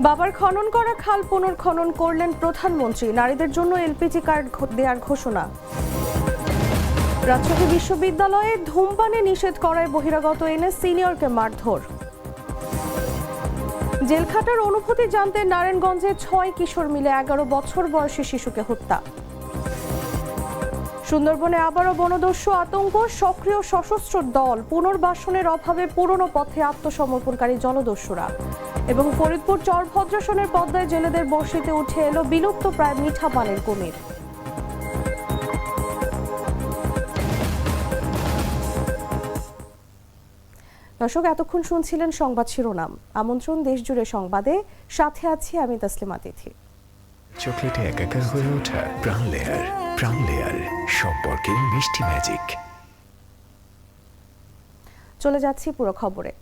বাবার খনন করা খাল পুনর্খনন করলেন প্রধানমন্ত্রী। নারীদের জন্য এলপিজি কার্ড দেওয়ার ঘোষণা। রাজশাহী বিশ্ববিদ্যালয়ে ধূমপানে নিষেধ করায় বহিরাগত এনে সিনিয়রকে মারধর। জেলখাটার অনুভূতি জানতে নারায়ণগঞ্জে 6 কিশোর মিলে 11 বছর বয়সী শিশুকে হত্যা। সুন্দরবনে আবারও বনদস্যু আতঙ্ক, সক্রিয় সশস্ত্র দল, পুনর্বাসনের অভাবে পুরনো পথে আত্মসমর্পণকারী জলদস্যুরা। এবং ফরিদপুর চরভদ্রাসনের পদ্মায় জেলেদের বড়শিতে উঠে এলো বিলুপ্ত প্রায় মিঠা পানির কুমির। দর্শক, এতক্ষণ শুনছিলেন সংবাদ শিরোনাম। আমন্ত্রণ দেশজুড়ে সংবাদে, সাথে আছি আমি তাসলিমা তিথি। চকলেটে একাকার হয়ে ওঠা প্রাণ লেয়ার। প্রাণ লেয়ার, সম্পর্কে মিষ্টি ম্যাজিক। চলে যাচ্ছি পুরো খবরে।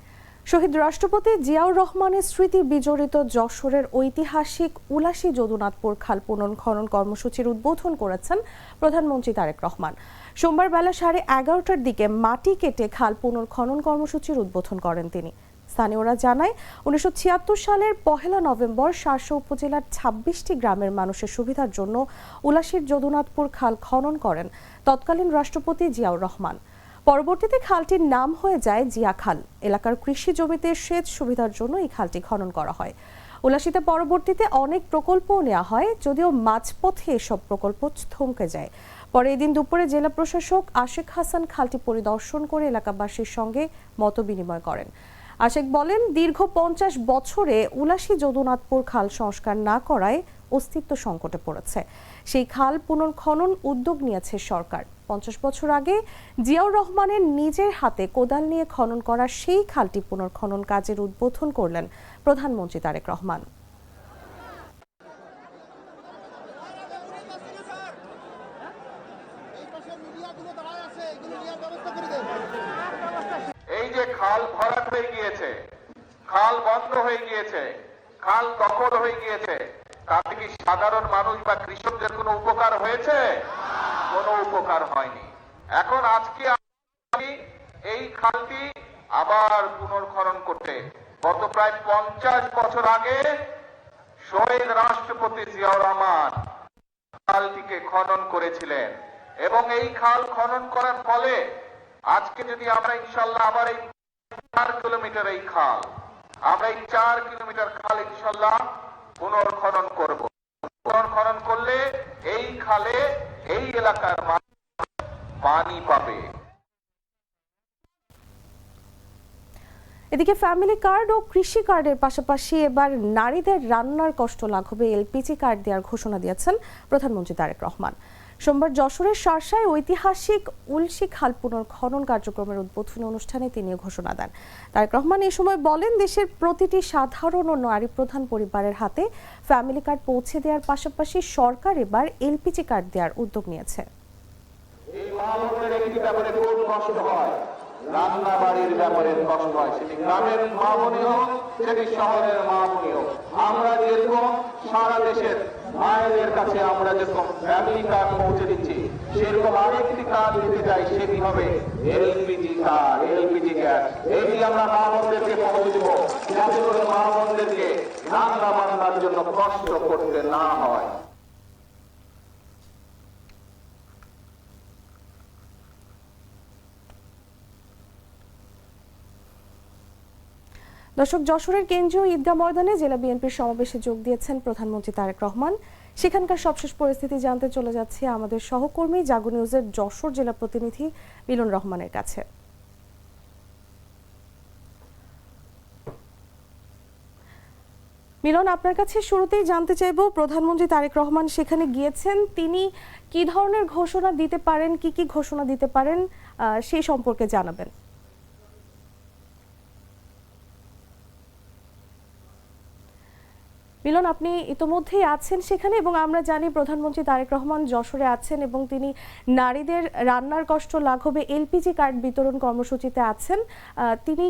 শহীদ রাষ্ট্রপতি জিয়াউর রহমানের স্মৃতি বিজড়িত যশোরের ঐতিহাসিক উলাসী যদুনাথপুর খাল পুনর্খনন কর্মসূচির উদ্বোধন করেছেন প্রধানমন্ত্রী তারেক রহমান। সোমবার বেলা 11:30টার দিকে মাটি কেটে খাল পুনর্খনন কর্মসূচির উদ্বোধন করেন তিনি। স্থানীয়রা জানায়, 1976 সালের 1 নভেম্বর শার্শা উপজেলার 26টি গ্রামের মানুষের সুবিধার জন্য উলাসীর যদুনাথপুর খাল খনন করেন তৎকালীন রাষ্ট্রপতি জিয়াউর রহমান। পরবর্তীতে খালটির নাম হয়ে যায় জিয়া খাল। এলাকার কৃষি জমিতে সেচ সুবিধার জন্য এই খালটি খনন করা হয়। উলাসীতে পরবর্তীতে অনেক প্রকল্পও নেওয়া হয়, যদিও মাঝপথে এসব প্রকল্প থমকে যায়। পরে এদিন দুপুরে জেলা প্রশাসক আশিক হাসান খালটি পরিদর্শন করে এলাকাবাসীর সঙ্গে মতবিনিময় করেন। আশিক বলেন, দীর্ঘ 50 বছরে উলাসী যদুনাথপুর খাল সংস্কার না করায় অস্তিত্ব সংকটে পড়েছে। সেই খাল পুনর্খনন উদ্যোগ নিয়েছে সরকার। 50 বছর আগে জিয়াউর রহমানের নিজের হাতে কোদাল নিয়ে খনন করা সেই খালটি পুনর্খনন কাজের উদ্বোধন করলেন প্রধানমন্ত্রী তারেক রহমান। এই যে খাল ভরাট হয়ে গিয়েছে, খাল বন্ধ হয়ে গিয়েছে, খাল দখল হয়ে গিয়েছে, তাতে কি সাধারণ মানুষ বা কৃষকদের কোনো উপকার হয়েছে? কোনো উপকার হয়নি। এখন আজকে আমি এই খালটি আবার পুনর্খনন করতে গত প্রায় 50 বছর আগে শহীদ রাষ্ট্রপতি জিয়াউর রহমান খালটিকে খনন করেছিলেন এবং এই খাল খনন করার ফলে আজকে যদি আমরা ইনশাল্লাহ আবার এই 4 কিলোমিটার এই খাল, আমরা এই 4 কিলোমিটার খাল ইনশাল্লাহ পুনর্খনন করব। পুনর্খনন করলে এই খালে এই এলাকার মানুষ পানি পাবে। এদিকে ফ্যামিলি কার্ড ও কৃষি কার্ডের পাশাপাশি এবার নারীদের রান্নার কষ্ট লাঘবে এলপিজি কার্ড দেওয়ার ঘোষণা দিয়েছেন প্রধানমন্ত্রী তারেক রহমান। সোমবার যশোরের শার্শায় ঐতিহাসিক উলসী খাল পুনর্খনন কার্যক্রমের উদ্বোধনী অনুষ্ঠানে তিনি ঘোষণা দেন। তারেক রহমান এই সময় বলেন, দেশের প্রতিটি সাধারণ ও নারী প্রধান পরিবারের হাতে ফ্যামিলি কার্ড পৌঁছে দেওয়ার পাশাপাশি সরকার এবার এলপিজি কার্ড দেওয়ার উদ্যোগ নিয়েছে। এই মা-বোনের একটি ব্যাপারে খুব কষ্ট হয়, রান্না বাড়ির ব্যাপারে কষ্ট হয়, সেটি গ্রামের মা বোনই হোক, সেটি শহরের মা বোনই হোক। আমরা যেরকম সারা দেশের মায়েদের কাছে আমরা যেরকম ফ্যামিলি কার্ড পৌঁছে দিচ্ছি, সেরকম আরেকটি কার্ড দিতে চাই, সেটি হবে এলপিজি কার্ড, এলপিজি গ্যাস। এটি আমরা মা বোনদেরকে পৌঁছে দেবো, যাতে করে মা বোনদেরকে রান্না বান্নার জন্য কষ্ট করতে না হয়। দর্শক, যশোরের কেন্দ্রীয় ঈদগাহ ময়দানে জেলা বিএনপির সমাবেশে যোগ দিয়েছেন প্রধানমন্ত্রী তারেক রহমান। সেখানকার সবশেষ পরিস্থিতি জানতে চলে যাচ্ছে আমাদের সহকর্মী জাগো নিউজের যশোর জেলা প্রতিনিধি মিলন রহমানের কাছে। মিলন, আপনার কাছে শুরুতেই জানতে চাইব, প্রধানমন্ত্রী তারেক রহমান সেখানে গিয়েছেন, তিনি কি ধরনের ঘোষণা দিতে পারেন, কি কি ঘোষণা দিতে পারেন সেই সম্পর্কে জানাবেন। মিলন, আপনি ইতোমধ্যেই আছেন সেখানে এবং আমরা জানি প্রধানমন্ত্রী তারেক রহমান যশোরে আছেন এবং তিনি নারীদের রান্নার কষ্ট লাঘবে এলপিজি কার্ড বিতরণ কর্মসূচিতে আছেন। তিনি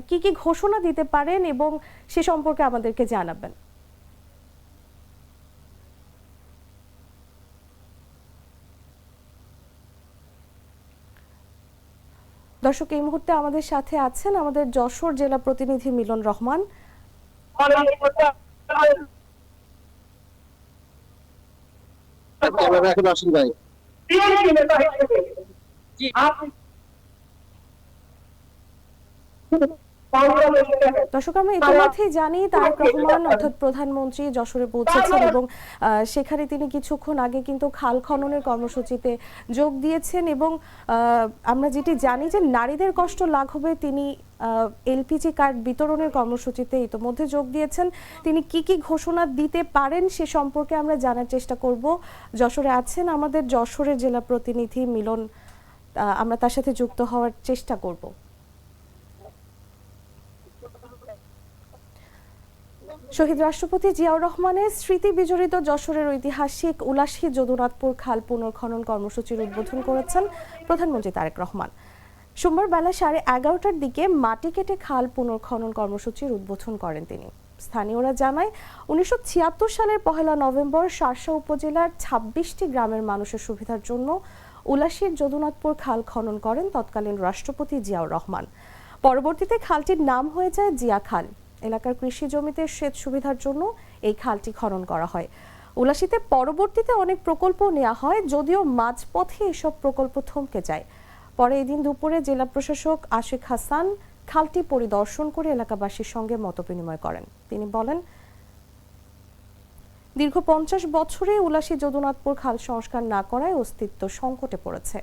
কি কি ঘোষণা দিতে পারেন এবং সে সম্পর্কে আমাদেরকে জানাবেন। দর্শক, এই মুহূর্তে আমাদের সাথে আছেন আমাদের যশোর জেলা প্রতিনিধি মিলন রহমান। এখন আসেন ভাই। দর্শক, আমরা ইতিমধ্যেই জানি তারেক রহমান অর্থাৎ প্রধানমন্ত্রী যশোরে পৌঁছেছেন এবং সেখানে তিনি কিছুক্ষণ আগে কিন্তু খাল খননের কর্মসূচিতে যোগ দিয়েছেন এবং আমরা যেটি জানি যে নারীদের কষ্ট লাঘবে তিনি এলপিজি কার্ড বিতরণের কর্মসূচিতে ইতিমধ্যে যোগ দিয়েছেন। তিনি কি কি ঘোষণা দিতে পারেন সে সম্পর্কে আমরা জানার চেষ্টা করব। যশোরে আছেন আমাদের যশোরের জেলা প্রতিনিধি মিলন, আমরা তার সাথে যুক্ত হওয়ার চেষ্টা করব। শহীদ রাষ্ট্রপতি জিয়াউর রহমানের স্মৃতি বিজড়িত যশোরের ঐতিহাসিক উলাসী যদুনাথপুর খাল পুনর্খনন কর্মসূচির উদ্বোধন করেছেন প্রধানমন্ত্রী তারেক রহমান। সোমবার বেলা 11:30টার দিকে মাটি কেটে খাল পুনর্খনন কর্মসূচির উদ্বোধন করেন তিনি। স্থানীয়রা জানায় 1976 সালের 1 নভেম্বর শার্শা উপজেলার 26টি গ্রামের মানুষের সুবিধার জন্য উলাসীর যদুনাথপুর খাল খনন করেন তৎকালীন রাষ্ট্রপতি জিয়াউর রহমান। পরবর্তীতে খালটির নাম হয়ে যায় জিয়া খাল। এলাকার কৃষি জমিতে সেচ সুবিধার জন্য এই খালটি খনন করা হয়। উলাসীতে পরবর্তীতে অনেক প্রকল্প নেওয়া হয়, যদিও মাঝপথে এসব প্রকল্প থমকে যায়। পরে এদিন দুপুরে জেলা প্রশাসক আশিক হাসান খালটি পরিদর্শন করে এলাকাবাসীর সঙ্গে মতবিনিময় করেন। তিনি বলেন, দীর্ঘ 50 বছরে উলাসী যদুনাথপুর খাল সংস্কার না করায় অস্তিত্ব সংকটে পড়েছে।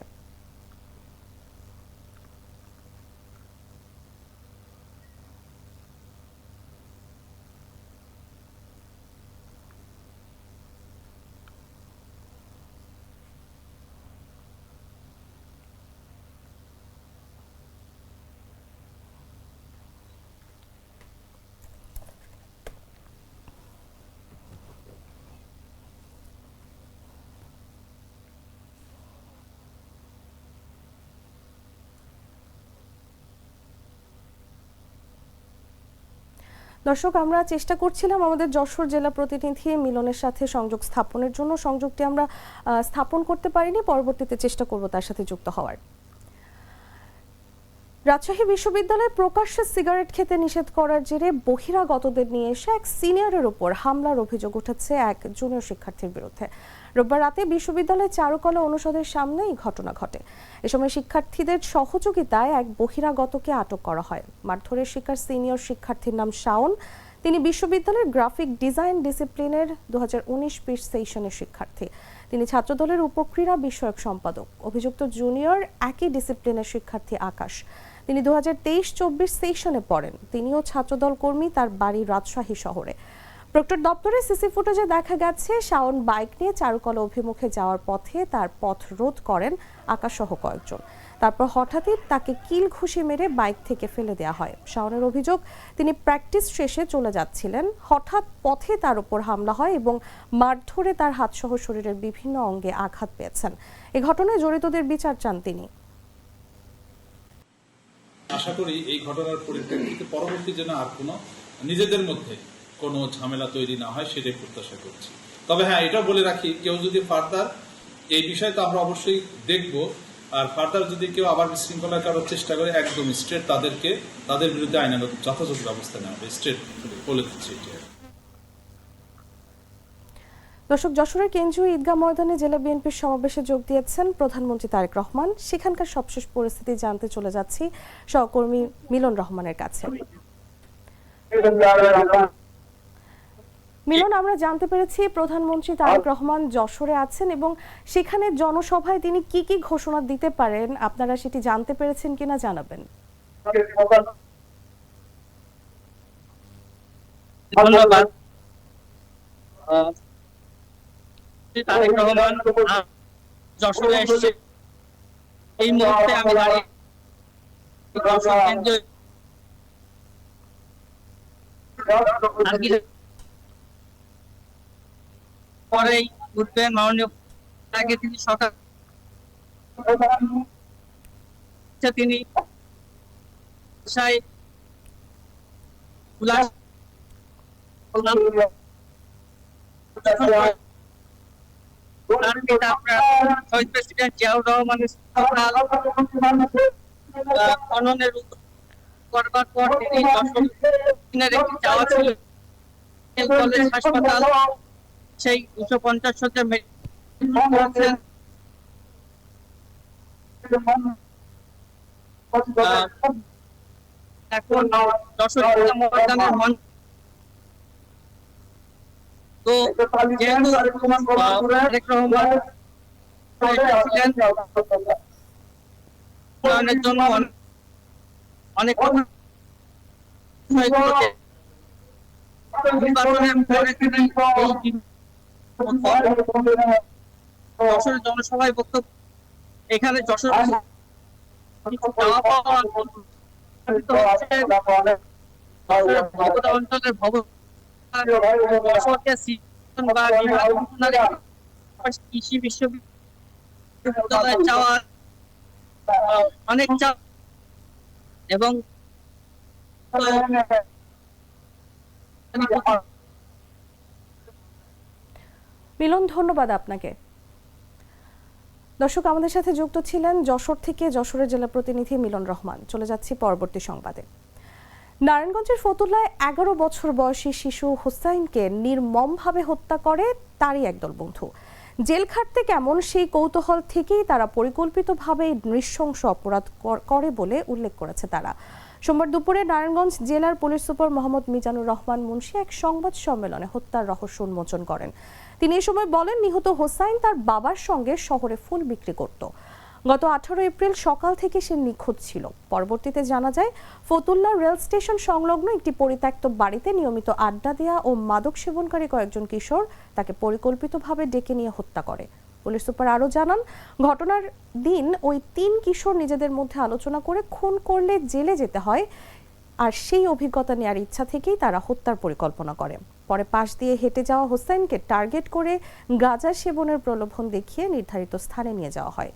দর্শক, আমরা চেষ্টা করছিলাম আমাদের যশোর জেলা প্রতিনিধি মিলনের সাথে সংযোগ স্থাপনের জন্য। সংযোগটি আমরা স্থাপন করতে পারিনি, পরবর্তীতে চেষ্টা করব তার সাথে যুক্ত হওয়ার। রাজশাহী বিশ্ববিদ্যালয়ে প্রকাশ্যে সিগারেট খেতে নিষেধ করার জেরে বহিরাগতদের নিয়ে এসে এক সিনিয়রের উপর হামলার অভিযোগ উঠেছে এক জুনিয়র শিক্ষার্থীর বিরুদ্ধে। রোববার রাতে বিশ্ববিদ্যালয়ের চারুকলা অনুষদের সামনে এই ঘটনা ঘটে। এ সময় শিক্ষার্থীদের সহযোগিতায় এক বহিরাগতকে আটক করা হয়। মারধরের শিকার সিনিয়র শিক্ষার্থীর নাম শাওন। তিনি বিশ্ববিদ্যালয়ের গ্রাফিক ডিজাইন ডিসিপ্লিনের 2019-20 সেশনের শিক্ষার্থী। তিনি ছাত্রদলের উপক্রীড়া বিষয়ক সম্পাদক। অভিযুক্ত জুনিয়র একই ডিসিপ্লিনের শিক্ষার্থী আকাশ। তিনি 2023-24 সেশনে পড়েন। তিনিও ছাত্রদল কর্মী, তার বাড়ি রাজশাহী শহরে। প্রক্টর দপ্তরে সিসি ফুটেজে দেখা গেছে শাওন বাইক নিয়ে চারুকলা অভিমুখে যাওয়ার পথে তার পথ রোধ করেন আকাশ সহ কয়েকজন। তারপর হঠাৎই তাকে কিল ঘুষি মেরে বাইক থেকে ফেলে দেওয়া হয়। শাওনের অভিযোগ, তিনি প্র্যাকটিস শেষে চলে যাচ্ছিলেন, হঠাৎ পথে তার উপর হামলা হয় এবং মারধরে তার হাতসহ শরীরের বিভিন্ন অঙ্গে আঘাত পেয়েছেন। এ ঘটনায় জড়িতদের বিচার চান তিনি। আশা করি এই ঘটনার পরিপ্রেক্ষিতে পরবর্তী যেন আর কোনো নিজেদের মধ্যে কোনো ঝামেলা তৈরি না হয় সেটাই প্রত্যাশা করছি। তবে হ্যাঁ, এটা বলে রাখি, কেউ যদি ফার্দার এই বিষয়টা আমরা অবশ্যই দেখব, আর ফার্দার যদি কেউ আবার বিশৃঙ্খলা করার চেষ্টা করে একদম স্ট্রেট তাদের বিরুদ্ধে আইনানুগ যথাযথ ব্যবস্থা নেওয়া হবে। স্ট্রেট বলে দিচ্ছি এটা। দর্শক, যশোরের কেন্দ্রীয় ঈদগাহ ময়দানে জেলা বিএনপির সমাবেশে যোগ দিয়েছেন প্রধানমন্ত্রী তারেক রহমান। সেখানকার সবশেষ পরিস্থিতি জানতে চলে যাচ্ছি সহকর্মী মিলন রহমানের কাছে। মিলন, আমরা জানতে পেরেছি প্রধানমন্ত্রী তারেক রহমান যশোরে আছেন এবং সেখানে জনসভায় তিনি কি কি ঘোষণা দিতে পারেন, আপনারা সেটি জানতে পেরেছেন কিনা জানাবেন। ধন্যবাদ। তারেক রহমান যশোরে এসেছে। এই মুহূর্তে আমি দাঁড়িয়ে যশোর কেন্দ্রীয় পরেই উঠবেন মাননীয়। আগে তিনি সকাল তিনি শহীদ প্রেসিডেন্ট জিয়াউর রহমানের খননের করবার পর তিনি যশোরের একটি চাওয়া ছিল কলেজ হাসপাতাল সেই 250 শয্যা মেডিকেল করেছেন। এখন যশোর জেলা ময়দানের মঞ্চ তো যেহেতু তারেক রহমান ছিলেন উন্নয়নের জন্য অনেক কথা হয়েছে। নির্বাচনের পরে তিনি যশোরের জনসভায় বক্তব্য এখানে যশোর চাওয়া পাওয়া অঞ্চলের ভবন কৃষি বিশ্ববিদ্যালয় চাওয়া অনেক চাপ এবং মিলন, ধন্যবাদ আপনাকে। দর্শক, আমাদের সাথে যুক্ত ছিলেন যশোর থেকে যশোরের জেলা প্রতিনিধি মিলন রহমান। চলে যাচ্ছি পরবর্তী সংবাদে। নারায়ণগঞ্জের ফতুল্লায় 11 বছর বয়সী শিশু হোসাইনকে নির্মমভাবে হত্যা করে তারই একদল বন্ধু। জেল খাটতে কেমন সেই কৌতূহল থেকেই তারা পরিকল্পিতভাবে নৃশংস অপরাধ করে বলে উল্লেখ করেছে তারা। সোমবার দুপুরে নারায়ণগঞ্জ জেলার পুলিশ সুপার মোহাম্মদ মিজানুর রহমান মুন্সি এক সংবাদ সম্মেলনে হত্যার রহস্য উন্মোচন করেন। তিনি এ সময় বলেন, নিহত হোসাইন তার বাবার সঙ্গে শহরে ফুল বিক্রি করত। গত 18 এপ্রিল সকাল থেকে সে নিখোঁজ ছিল। পরবর্তীতে জানা যায়, ফতুল্লা রেল স্টেশন সংলগ্ন একটি পরিত্যক্ত বাড়িতে নিয়মিত আড্ডা দেয়া ও মাদক সেবনকারী কয়েকজন কিশোর তাকে পরিকল্পিতভাবে ডেকে নিয়ে হত্যা করে। পুলিশ সুপার আরও জানান, ঘটনার দিন ওই 3 কিশোর নিজেদের মধ্যে আলোচনা করে খুন করলে জেলে যেতে হয়, আর সেই অভিজ্ঞতা নেওয়ার ইচ্ছা থেকেই তারা হত্যার পরিকল্পনা করে। পরে পাশ দিয়ে হেঁটে যাওয়া হোসাইনকে টার্গেট করে গাঁজা সেবনের প্রলোভন দেখিয়ে নির্ধারিত স্থানে নিয়ে যাওয়া হয়।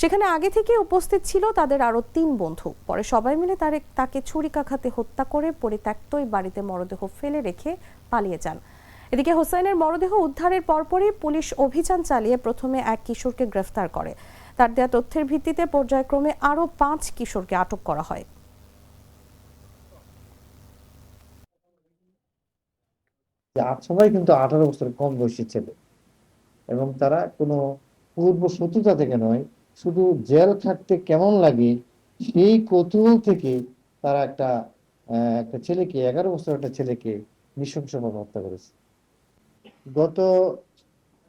সেখানে আগে থেকে উপস্থিত ছিল তাদের আরও 3 বন্ধু। পরে সবাই মিলে তাকে ছুরিকাঘাতে হত্যা করে পরিত্যক্ত ওই বাড়িতে মরদেহ ফেলে রেখে পালিয়ে যান। এদিকে হোসাইনের মরদেহ উদ্ধারের পরপরই পুলিশ অভিযান চালিয়ে প্রথমে এক কিশোরকে গ্রেফতার করে। তার দেয়া তথ্যের ভিত্তিতে পর্যায়ক্রমে আরও 5 কিশোরকে আটক করা হয়। সবাই কিন্তু 18 বছর কম বয়সী ছেলে এবং তারা কোনো পূর্ব শত্রুতা থেকে নয়, শুধু জেল খাটতে কেমন লাগে সেই কৌতূহল থেকে তারা একটা ছেলেকে 11 বছর একটা ছেলেকে নৃশংসভাবে হত্যা করেছে। গত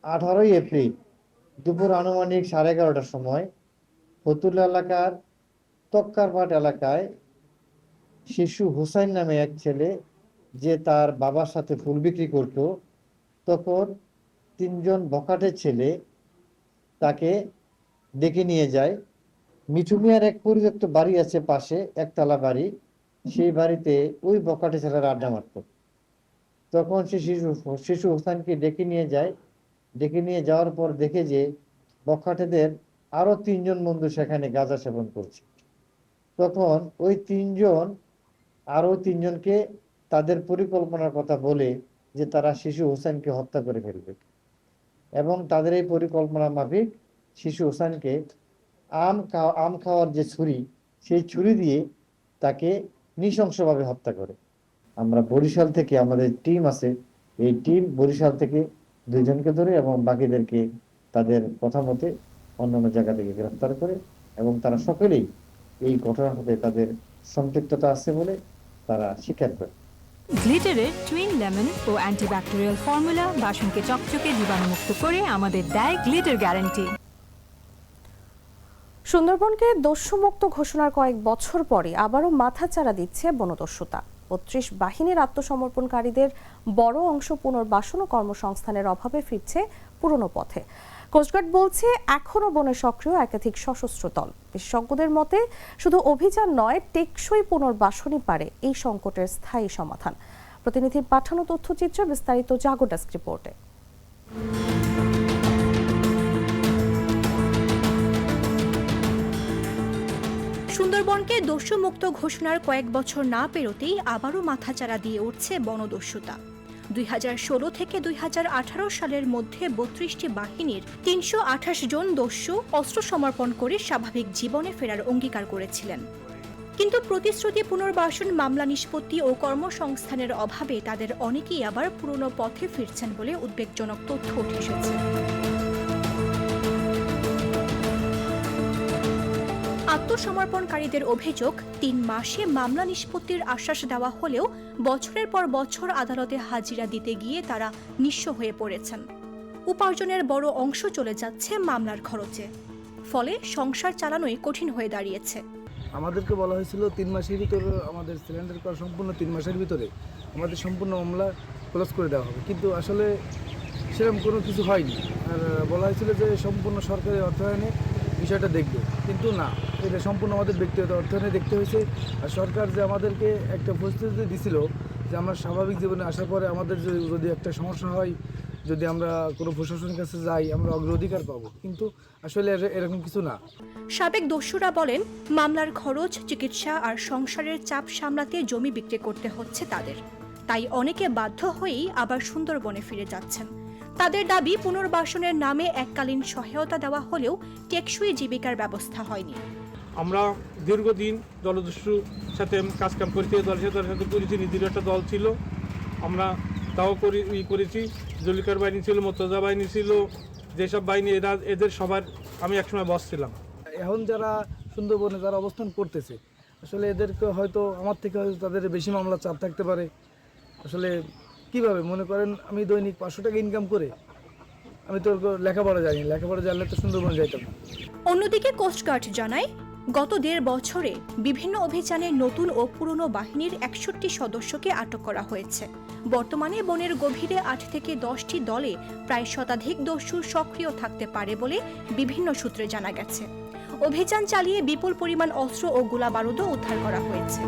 18 এপ্রিল দুপুর আনুমানিক 11:30টার সময় ফতুল্লা এলাকার তক্কারপাট এলাকায় শিশু হোসাইন নামে এক ছেলে, যে তার বাবার সাথে ফুল বিক্রি করত, তখন 3 জন বখাটের ছেলে তাকে ডেকে নিয়ে যায়। মিঠু মিয়ার এক পরিত্যক্ত বাড়ি আছে পাশে, একতলা বাড়ি, সেই বাড়িতে ওই বখাটে ছেলেরা আড্ডা মারত। তখন সে শিশু হোসাইনকে ডেকে নিয়ে যায়। ডেকে নিয়ে যাওয়ার পর দেখে যে বখাটেদের আরো 3 জন বন্ধু সেখানে গাঁজা সেবন করছে। তখন ওই 3 জন আরো 3 জনকে তাদের পরিকল্পনার কথা বলে যে তারা শিশু হোসেনকে হত্যা করে ফেলবে, এবং তাদের এই পরিকল্পনা মাফিক শিশু হোসেনকে আম খাওয়ার যে ছুরি, সেই ছুরি দিয়ে তাকে নৃশংসভাবে হত্যা করে। আমরা বরিশাল থেকে আমাদের টিম আছে, এই টিম বরিশাল থেকে 2 জনকে ধরে এবং বাকিদেরকে তাদের কথা মতে অন্যান্য জায়গা থেকে গ্রেফতার করে, এবং তারা সকলেই এই ঘটনার সাথে তাদের সম্পৃক্ততা আছে বলে তারা স্বীকার করে। গ্লিটারের টুইন লেমন ও অ্যান্টিব্যাকটেরিয়াল ফর্মুলা বাসনকে চকচকে জীবাণুমুক্ত করে আমাদের দেয় গ্লিটার গ্যারান্টি। সুন্দরবনকে দস্যুমুক্ত ঘোষণার কয়েক বছর পরে আবারও মাথাচাড়া দিচ্ছে বনদস্যুতা। 32 বাহিনীর আত্মসমর্পণকারীদের বড় অংশ পুনর্বাসন ও কর্মসংস্থানের অভাবে ফিরছে পুরনো পথে। কোস্টগার্ড বলছে, এখনও বনে সক্রিয় একাধিক সশস্ত্র দল। বিশেষজ্ঞদের মতে শুধু অভিযান নয়, টেকসই পুনর্বাসনই পারে এই সংকটের স্থায়ী সমাধান। প্রতিনিধির পাঠানো তথ্যচিত্র বিস্তারিত জাগো ডেস্ক রিপোর্টে। সুন্দরবনকে দস্যুমুক্ত ঘোষণার কয়েক বছর না পেরোতেই আবারও মাথাচাড়া দিয়ে উঠছে বনদস্যুতা। 2016 থেকে 2018 সালের মধ্যে 32টি বাহিনীর 328 জন দস্যু অস্ত্র সমর্পণ করে স্বাভাবিক জীবনে ফেরার অঙ্গীকার করেছিলেন। কিন্তু প্রতিশ্রুতি পুনর্বাসন, মামলা নিষ্পত্তি ও কর্মসংস্থানের অভাবে তাদের অনেকেই আবার পুরনো পথে ফিরছেন বলে উদ্বেগজনক তথ্য উঠে এসেছে। আত্মসমর্পণকারীদের অভিযোগ, ৩ মাসে মামলা নিষ্পত্তির আশ্বাস দেওয়া হলেও বছরের পর বছর আদালতে হাজিরা দিতে গিয়ে তারা নিঃস্ব হয়ে পড়েছেন। উপার্জনের বড় অংশ চলে যাচ্ছে মামলার খরচে, ফলে সংসার চালানোই কঠিন হয়ে দাঁড়িয়েছে। আমাদেরকে বলা হয়েছিল 3 মাসের ভিতরে আমাদের সিলিন্ডার করা সম্পূর্ণ 3 মাসের ভিতরে আমাদের সম্পূর্ণ মামলা ক্লোজ করে দেওয়া হবে, কিন্তু আসলে সেরকম কোনো কিছু হয়নি। আর বলা হয়েছিল যে সম্পূর্ণ সরকারি অর্থায়নে বিষয়টা দেখবে, কিন্তু না, এটা সম্পূর্ণ আমাদের ব্যক্তিগত অর্থায়নে দেখতে হয়েছে। আর সরকার যে আমাদেরকে একটা প্রস্তুতি দিছিল যে আমরা স্বাভাবিক জীবনে আসার পরে আমাদের যদি একটা সমস্যা হয়, যদি আমরা কোনো প্রশাসনের কাছে যাই, আমরা অগ্রাধিকার পাবো, কিন্তু আসলে এরকম কিছু না। সাবেক দস্যুরা বলেন, মামলার খরচ, চিকিৎসা আর সংসারের চাপ সামলাতে জমি বিক্রি করতে হচ্ছে তাদের। তাই অনেকে বাধ্য হয়েই আবার সুন্দরবনে ফিরে যাচ্ছেন। তাদের দাবি, পুনর্বাসনের নামে এককালীন সহায়তা দেওয়া হলেও টেকসই জীবিকার ব্যবস্থা হয়নি। আমরা দীর্ঘদিন জলদস্যুর সাথে কাজকাম করতে, দলের সাথে করেছি, নিজের একটা দল ছিল, আমরা তাও করেছি। জুলিকার বাহিনী ছিল, মোর্তজা বাহিনী ছিল, যেসব বাহিনী এদের সবার আমি একসময় বস ছিলাম। এখন যারা সুন্দরবনে যারা অবস্থান করতেছে, আসলে এদেরকে হয়তো আমার থেকে হয়তো তাদের বেশি মামলা চাপ থাকতে পারে। আসলে কিভাবে মনে করেন, আমি দৈনিক 500 টাকা ইনকাম করে আমি তো লেখাপড়া জানি, লেখাপড়া জানলে তো সুন্দরবনে যাইতাম না। অন্যদিকে কোস্টগার্ড জানায়, গত 1.5 বছরে বিভিন্ন অভিযানে নতুন ও পুরনো বাহিনীর 61 সদস্যকে আটক করা হয়েছে। বর্তমানে বনের গভীরে 8 থেকে 10টি দলে প্রায় শতাধিক দস্যু সক্রিয় থাকতে পারে বলে বিভিন্ন সূত্রে জানা গেছে। অভিযান চালিয়ে বিপুল পরিমাণ অস্ত্র ও গোলাবারুদও উদ্ধার করা হয়েছে।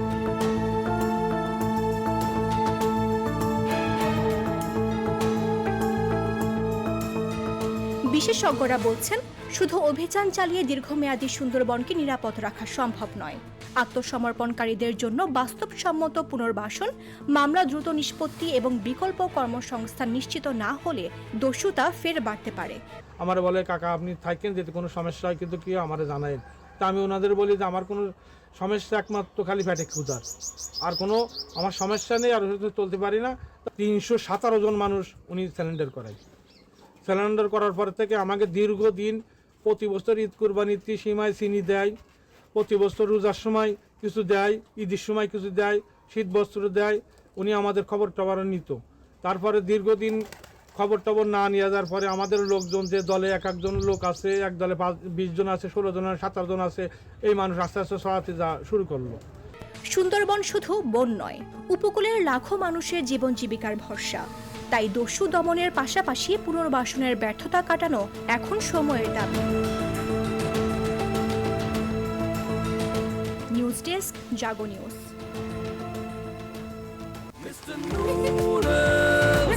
বিশেষজ্ঞরা বলছেন, শুধু অভিযান চালিয়ে দীর্ঘমেয়াদী সুন্দরবনকে নিরাপদ রাখা সম্ভব নয়। আত্মসমর্পণকারীদের জন্য বাস্তবসম্মত পুনর্বাসন, মামলা দ্রুত নিষ্পত্তি এবং বিকল্প কর্মসংস্থান নিশ্চিত না হলে দস্যুতা ফের বাড়তে পারে। আমার বলে, কাকা আপনি থাকেন, যদি কোনো সমস্যা হয় কিন্তু কি আমার জানায়। তা আমি ওনাদের বলি যে আমার কোনো সমস্যা একমাত্র খালি পেটে ক্ষুধার, আর কোনো আমার সমস্যা নেই, আর চলতে পারি না। 317 জন মানুষ উনি সিলিন্ডার করায়। সিলিন্ডার করার পর থেকে আমাকে দীর্ঘদিন প্রতি বছর ঈদ কুরবানি সীমায় চিনি দেয়, প্রতি বছর রোজার সময় কিছু দেয়, ঈদের সময় কিছু দেয়, শীত বস্ত্র দেয়। উনি আমাদের খবর টবর নিত। তারপরে দীর্ঘদিন খবর টবর না নিয়ে যাওয়ার পরে আমাদের লোকজন, যে দলে এক একজন লোক আছে, এক দলে 20 জন আছে, 16 জন, 17 জন আছে, এই মানুষ আস্তে আস্তে সরাতে শুরু করলো। সুন্দরবন শুধু বন নয়, উপকূলের লাখো মানুষের জীবন জীবিকার ভরসা। তাই দস্যু দমনের পাশাপাশি পুনর্বাসনের ব্যর্থতা কাটানো এখন সময়ের দাবি। নিউজ ডেস্ক, জাগো news. Mr. Noodle,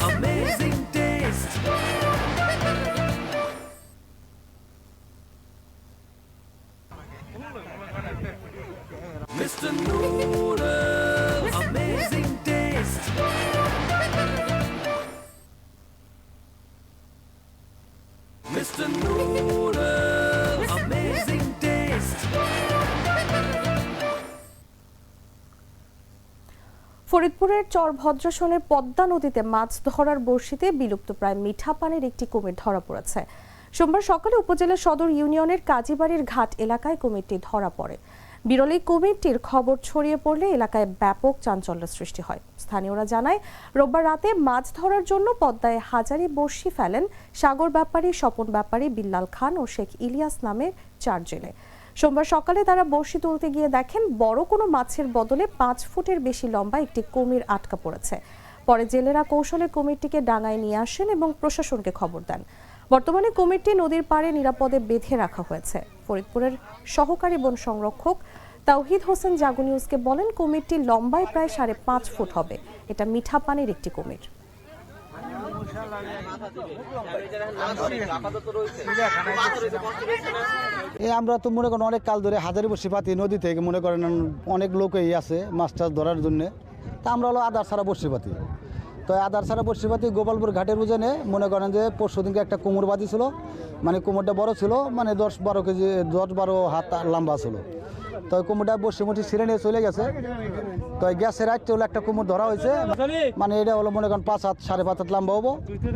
amazing taste. Mr. Noodle, amazing taste. ফরিদপুরের চরভদ্রাসনের পদ্মা নদীতে মাছ ধরার বড়শিতে বিলুপ্তপ্রায় মিঠা পানির একটি কুমির ধরা পড়েছে। সোমবার সকালে উপজেলা সদর ইউনিয়নের কাজীবাড়ির ঘাট এলাকায় কুমিরটি ধরা পড়ে। বিরল এই কুমিরটির খবর ছড়িয়ে পড়লে এলাকায় ব্যাপক চাঞ্চল্যের সৃষ্টি হয়। স্থানীয়রা জানায়, রোববার রাতে মাছ ধরার জন্য পদ্মায় হাজারি বড়শি ফেলেন সাগর ব্যাপারী, স্বপন ব্যাপারী, বিল্লাল খান ও শেখ ইলিয়াস নামের 4 জেলে। সোমবার সকালে তারা বড়শি তুলতে গিয়ে দেখেন বড় কোনো মাছের বদলে 5 ফুটের বেশি লম্বা একটি কুমির আটকা পড়েছে। পরে জেলেরা কৌশলে কুমিরটিকে ডাঙায় নিয়ে আসেন এবং প্রশাসনকে খবর দেন। বর্তমানে কুমিরটি নদীর পাড়ে নিরাপদে বেঁধে রাখা হয়েছে। ফরিদপুরের সহকারী বন সংরক্ষক তাওহিদ হোসেন জাগো নিউজকে বলেন, কুমিরটি লম্বায় প্রায় 5.5 ফুট হবে। এটা মিঠা পানির একটি কুমির। আমরা তো মনে করেন অনেক কাল ধরে হাজারি বসি পাতি নদী থেকে, মনে করেন অনেক লোকই আছে মাছ টাছ ধরার জন্য। তা আমরা হলো আদার ছাড়া বসি পাতি। তো আদার ছাড়া বসি পাতি গোপালপুর ঘাটের উজানে মনে করেন যে পরশু দিনকে একটা কুমোর বাঁধি ছিল, মানে কুমোরটা বড় ছিল, মানে 10-12 কেজি, 10-12 হাত লম্বা ছিল। তো ওই কুমিরটা বসে ছিঁড়ে নিয়ে চলে গেছে। তো ওই গ্যাসের রাইতে হলো একটা কুমির ধরা হয়েছে, মানে এটা হলো মনে করেন 5 হাত 5.5 হাত লম্বা হবো।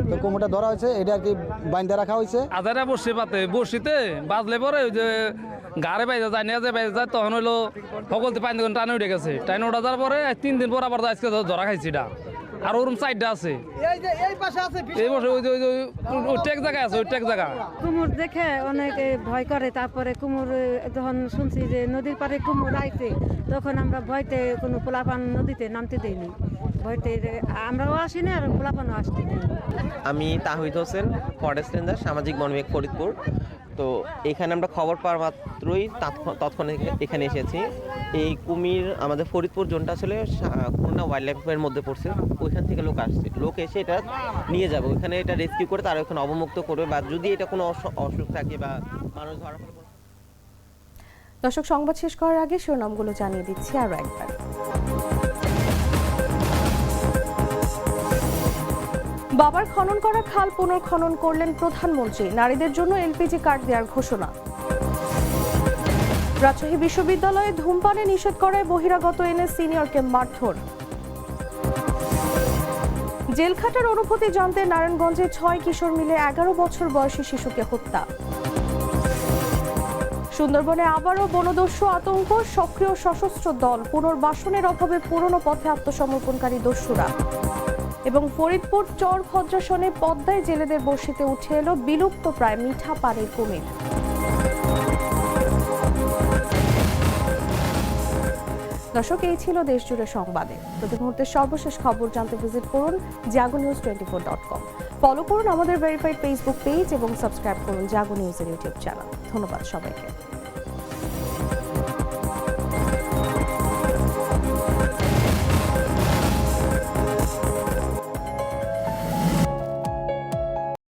তো কুমিরটা ধরা হয়েছে, এটা আর কি বাইন্দা রাখা হয়েছে। আদারা বসে পাতে বসিতে বাজলে পরে ওই যে গাড়ে বাইরে যায় নিয়ে বাইরে যায়, তখন হলো সকলতে পানি টানে উঠে গেছে। টাইনে ওঠা যাওয়ার পরে 3 দিন পর আবার আজকে ধরা খাইছি এটা। আর ওরকম সাইডটা আছে, এই পাশে ওই টেক জায়গা আছে, ওই টেক জায়গা। কুমুর দেখে অনেকে ভয় করে। তারপরে কুমুর যখন শুনছি যে নদীর পাড়ে কুমুর আইছে, তখন আমরা ভয়তে কোনো পোলাপান নদীতে নামতে দেইনি। ভয়তে আমরাও আসিনি আর পোলাপানও আসতে দেইনি। আমি তাহিদ হোসেন, ফরেস্ট রেঞ্জার, সামাজিক বনবিভাগ ফরিদপুর। তো এখানে আমরা খবর পাওয়ার মাত্রই তৎক্ষণাৎ এখানে এসেছি। এই কুমির আমাদের ফরিদপুর জোনটা আসলে খুলনা ওয়াইল্ড লাইফের মধ্যে পড়ছে। ওইখান থেকে লোক আসছে, লোক এসে এটা নিয়ে যাবে, ওইখানে এটা রেস্কিউ করে তারা ওখানে অবমুক্ত করবে, বা যদি এটা কোনো অসুখ থাকে বা মানুষ ধরা পড়ে। দর্শক, সংবাদ শেষ করার আগে শিরোনামগুলো জানিয়ে দিচ্ছি আরও একবার। বাবার খনন করা খাল পুনর্খনন করলেন প্রধানমন্ত্রী। নারীদের জন্য এলপিজি কার্ড দেওয়ার ঘোষণা। রাজশাহী বিশ্ববিদ্যালয়ে ধূমপানে নিষেধ করায় বহিরাগত এনে সিনিয়রকে মারধর। জেল খাটার অনুভূতি জানতে নারায়ণগঞ্জে 6 কিশোর মিলে 11 বছর বয়সী শিশুকে হত্যা। সুন্দরবনে আবারও বনদস্যু আতঙ্ক, সক্রিয় সশস্ত্র দল, পুনর্বাসনের অভাবে পুরনো পথে আত্মসমর্পণকারী দস্যুরা। এবং ফরিদপুর চর ভদ্রাসনে পদ্মায় জেলেদের বড়শিতে উঠে এলো বিলুপ্ত প্রায় মিঠা পানির কুমির। দর্শক, এই ছিল দেশজুড়ে সংবাদে। প্রতি মুহূর্তের সর্বশেষ খবর জানতে ভিজিট করুন jagonews24.com। ফলো করুন আমাদের ভেরিফাইড ফেসবুক পেজ এবং সাবস্ক্রাইব করুন জাগো নিউজের ইউটিউব চ্যানেল। ধন্যবাদ সবাইকে।